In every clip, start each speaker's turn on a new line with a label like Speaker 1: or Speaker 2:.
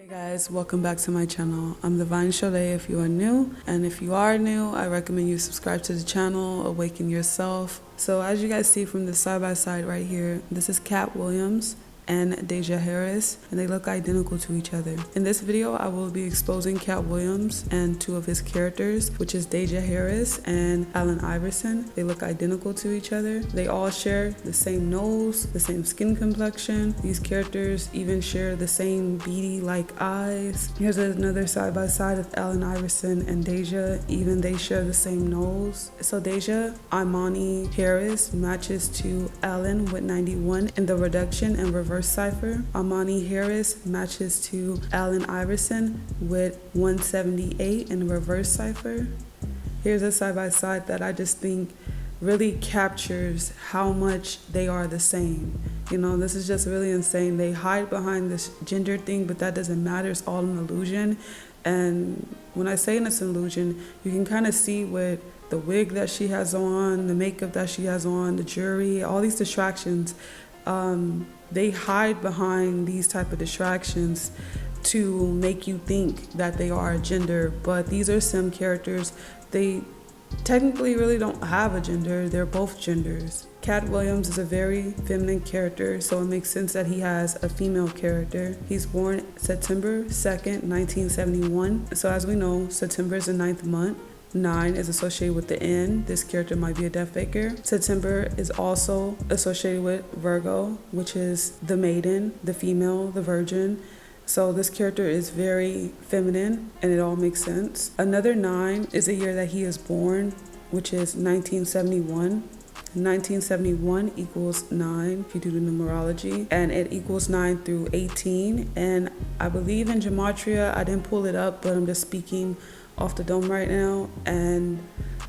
Speaker 1: Hey guys, welcome back to my channel. I'm Divine Cholet if you are new, and if you are new, I recommend you subscribe to the channel, awaken yourself. So as you guys see from the side by side right here, this is Katt Williams and Deyjah Harris, and they look identical to each other. In this video, I will be exposing Katt Williams and two of his characters, which is Deyjah Harris and Allen Iverson. They look identical to each other. They all share the same nose, the same skin complexion. These characters even share the same beady-like eyes. Here's another side-by-side of Allen Iverson and Deyjah. Even they share the same nose. So Deyjah Imani Harris matches to Allen with 91 in the reduction and reverse cipher. Imani Harris matches to Allen Iverson with 178 in the reverse cipher. Here's a side-by-side that I just think really captures how much they are the same. You know, this is just really insane. They hide behind this gender thing, but that doesn't matter. It's all an illusion. And when I say it's an illusion, you can kind of see with the wig that she has on, the makeup that she has on, the jewelry, all these distractions. They hide behind these type of distractions to make you think that they are a gender, but these are sim characters. They technically really don't have a gender. They're both genders. Katt Williams is a very feminine character, so it makes sense that he has a female character. He's born September 2nd, 1971. So as we know, September is the 9th month. 9 is associated with the N. This character might be a death faker. September is also associated with Virgo, which is the maiden, the female, the virgin. So this character is very feminine, and it all makes sense. Another 9 is the year that he is born, which is 1971. 1971 equals 9 if you do the numerology, and it equals 9 through 18. And I believe in gematria, I didn't pull it up, but I'm just speaking off the dome right now, and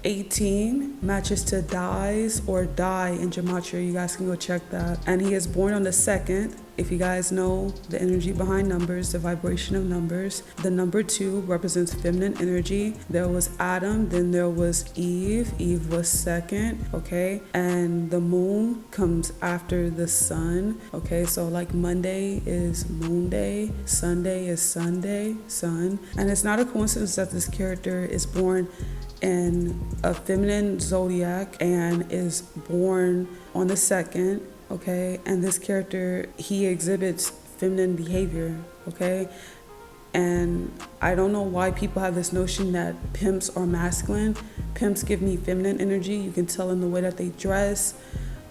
Speaker 1: 18 matches to dies or die in gematria. You guys can go check that. And he is born on the 2nd. If you guys know the energy behind numbers, the vibration of numbers, the number 2 represents feminine energy. There was Adam, then there was Eve. Eve was 2nd, okay? And the moon comes after the sun, okay? So like Monday is moon day, Sunday is Sunday, sun. And it's not a coincidence that this character is born in a feminine zodiac and is born on the 2nd. Okay, and this character, he exhibits feminine behavior, okay? And I don't know why people have this notion that pimps are masculine. Pimps give me feminine energy. You can tell in the way that they dress.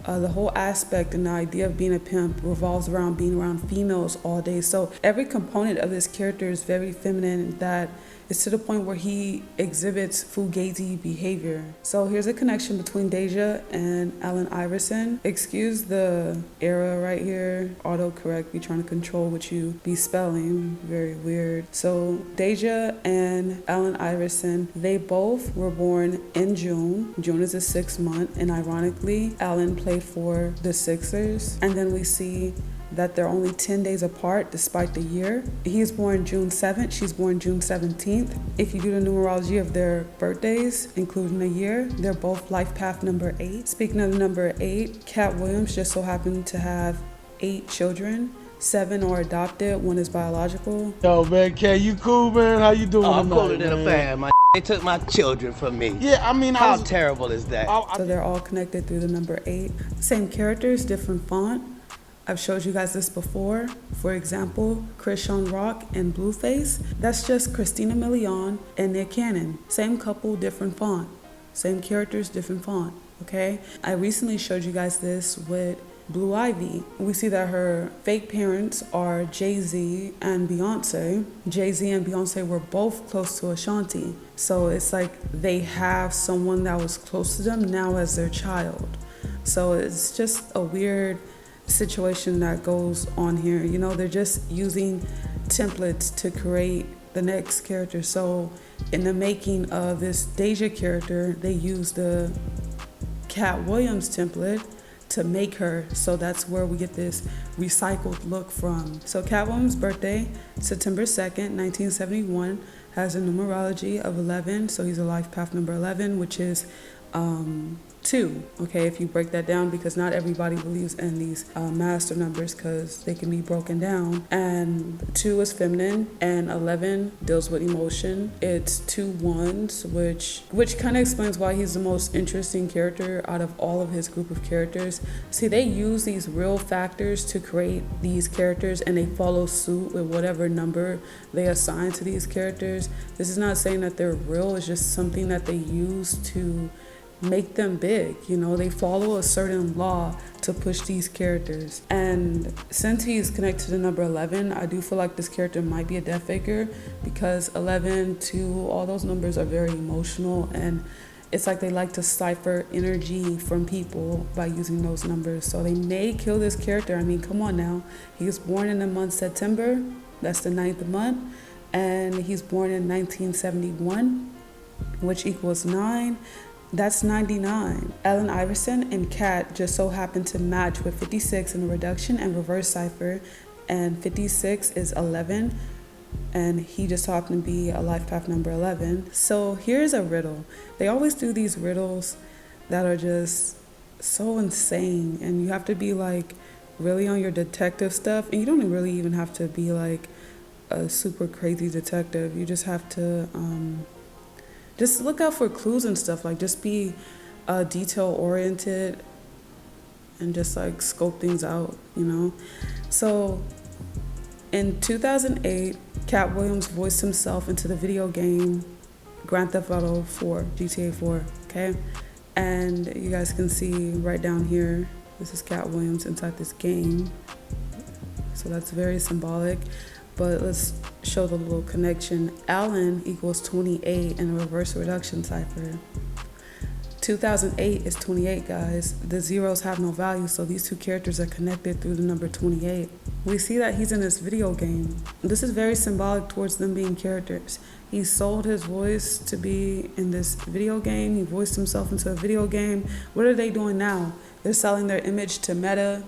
Speaker 1: The whole aspect and the idea of being a pimp revolves around being around females all day. So every component of this character is very feminine, that it's to the point where he exhibits fugazi behavior. So here's a connection between Deyjah and Allen Iverson. Excuse the error right here. Autocorrect be trying to control what you be spelling. Very weird. So Deyjah and Allen Iverson, they both were born in June. June is the 6th month, and ironically, Allen played for the Sixers. And then we see that they're only 10 days apart despite the year. He's born June 7th, she's born June 17th. If you do the numerology of their birthdays, including the year, they're both life path number 8. Speaking of the number 8, Katt Williams just so happened to have 8 children. 7 are adopted, 1 is biological.
Speaker 2: Yo, man, K, you cool, man? How you doing?
Speaker 3: I'm
Speaker 2: tonight,
Speaker 3: cooler than a fan, man. They took my children from me.
Speaker 2: Yeah, I mean,
Speaker 3: How terrible is that?
Speaker 1: So they're all connected through the number 8. Same characters, different font. I've showed you guys this before. For example, Chrisean Rock and Blueface. That's just Christina Milian and Nick Cannon. Same couple, different font. Same characters, different font, okay? I recently showed you guys this with Blue Ivy. We see that her fake parents are Jay-Z and Beyonce. Jay-Z and Beyonce were both close to Ashanti. So it's like they have someone that was close to them now as their child. So it's just a weird situation that goes on here. You know, they're just using templates to create the next character. So in the making of this Deyjah character, they used the Katt Williams template to make her, so that's where we get this recycled look from. So Katt Williams' birthday, September 2nd, 1971, has a numerology of 11, so he's a life path number 11, which is 2, okay, if you break that down, because not everybody believes in these master numbers because they can be broken down. And 2 is feminine, and 11 deals with emotion. It's 2 ones, which kind of explains why he's the most interesting character out of all of his group of characters. See, they use these real factors to create these characters, and they follow suit with whatever number they assign to these characters. This is not saying that they're real, it's just something that they use to make them big. You know, they follow a certain law to push these characters. And since he's connected to the number 11, I do feel like this character might be a death figure, because 11, 2, all those numbers are very emotional, and it's like they like to cipher energy from people by using those numbers. So they may kill this character. I mean, come on now. He was born in the month September, that's the 9th month, and he's born in 1971, which equals 9. That's 99. Allen Iverson and Katt just so happen to match with 56 in the reduction and reverse cipher, and 56 is 11, and he just happened to be a life path number 11. So here's a riddle. They always do these riddles that are just so insane, and you have to be like really on your detective stuff, and you don't really even have to be like a super crazy detective. You just have to just look out for clues and stuff. Like, just be detail oriented and just like scope things out, you know. So in 2008, Katt Williams voiced himself into the video game Grand Theft Auto 4, GTA 4, okay? And you guys can see right down here, this is Katt Williams inside this game. So that's very symbolic. But let's show the little connection. Allen equals 28 in a reverse reduction cipher. 2008 is 28, guys. The zeros have no value, so these two characters are connected through the number 28. We see that he's in this video game. This is very symbolic towards them being characters. He sold his voice to be in this video game. He voiced himself into a video game. What are they doing now? They're selling their image to Meta,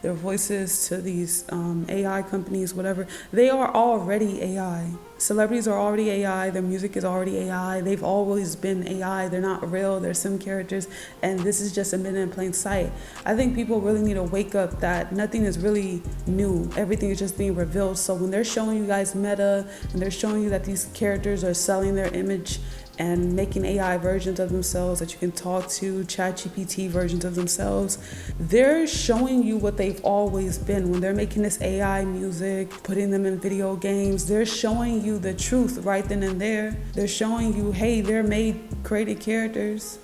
Speaker 1: their voices to these AI companies, whatever. They are already AI. Celebrities are already AI. Their music is already AI. They've always been AI. They're not real. They're sim characters. And this is just admitted in plain sight. I think people really need to wake up that nothing is really new. Everything is just being revealed. So when they're showing you guys Meta, and they're showing you that these characters are selling their image and making AI versions of themselves that you can talk to, ChatGPT versions of themselves, they're showing you what they've always been. When they're making this AI music, putting them in video games, they're showing you the truth right then and there. They're showing you, hey, they're created characters,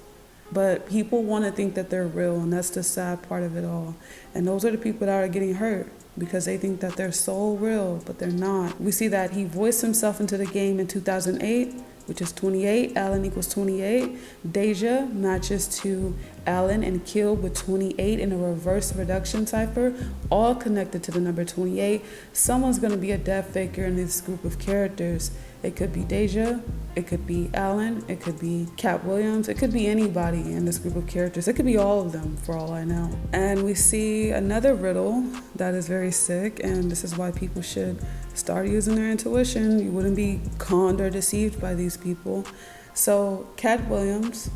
Speaker 1: but people want to think that they're real, and that's the sad part of it all. And those are the people that are getting hurt, because they think that they're so real, but they're not. We see that he voiced himself into the game in 2008, which is 28. Allen equals 28. Deyjah matches to Allen and Kill with 28 in a reverse reduction cipher, all connected to the number 28. Someone's going to be a death faker in this group of characters. It could be Deyjah, it could be Allen, it could be Katt Williams, it could be anybody in this group of characters. It could be all of them, for all I know. And we see another riddle that is very sick, and this is why people should start using their intuition. You wouldn't be conned or deceived by these people. So Katt Williams,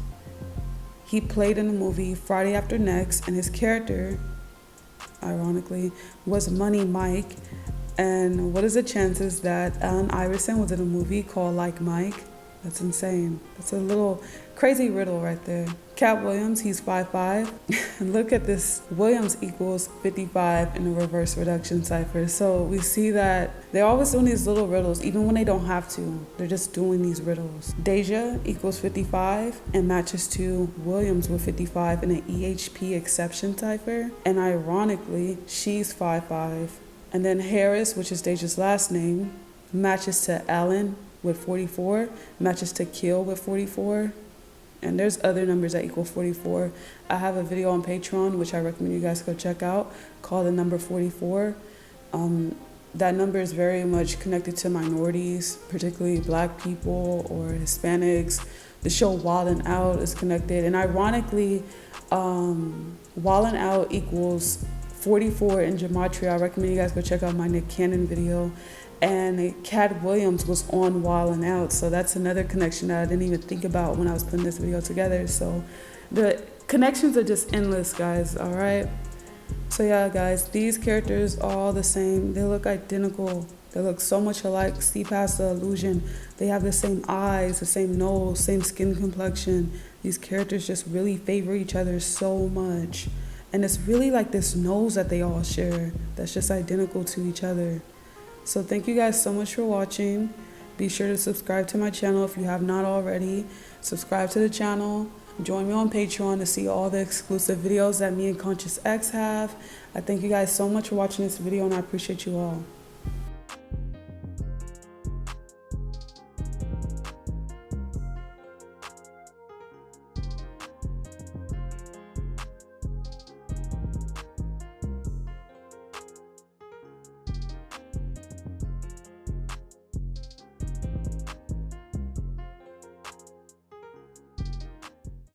Speaker 1: he played in the movie Friday After Next, and his character, ironically, was Money Mike. And what is the chances that Allen Iverson was in a movie called Like Mike? That's insane. That's a little crazy riddle right there. Katt Williams, he's 5'5". And look at this. Williams equals 55 in a reverse reduction cipher. So we see that they're always doing these little riddles, even when they don't have to. They're just doing these riddles. Deyjah equals 55 and matches to Williams with 55 in an EHP exception cipher. And ironically, she's 5'5". And then Harris, which is Deyjah's last name, matches to Allen with 44, matches to Kill with 44. And there's other numbers that equal 44. I have a video on Patreon, which I recommend you guys go check out, called the number 44. That number is very much connected to minorities, particularly Black people or Hispanics. The show Wild 'N Out is connected. And ironically, Wild 'N Out equals 44 in gematria. I recommend you guys go check out my Nick Cannon video. And Katt Williams was on Wild 'N Out, so that's another connection that I didn't even think about when I was putting this video together. So the connections are just endless, guys, all right? So yeah, guys, these characters are all the same. They look identical. They look so much alike. See past the illusion. They have the same eyes, the same nose, same skin complexion. These characters just really favor each other so much. And it's really like this nose that they all share that's just identical to each other. So thank you guys so much for watching. Be sure to subscribe to my channel if you have not already. Subscribe to the channel. Join me on Patreon to see all the exclusive videos that me and Conscious X have. I thank you guys so much for watching this video, and I appreciate you all.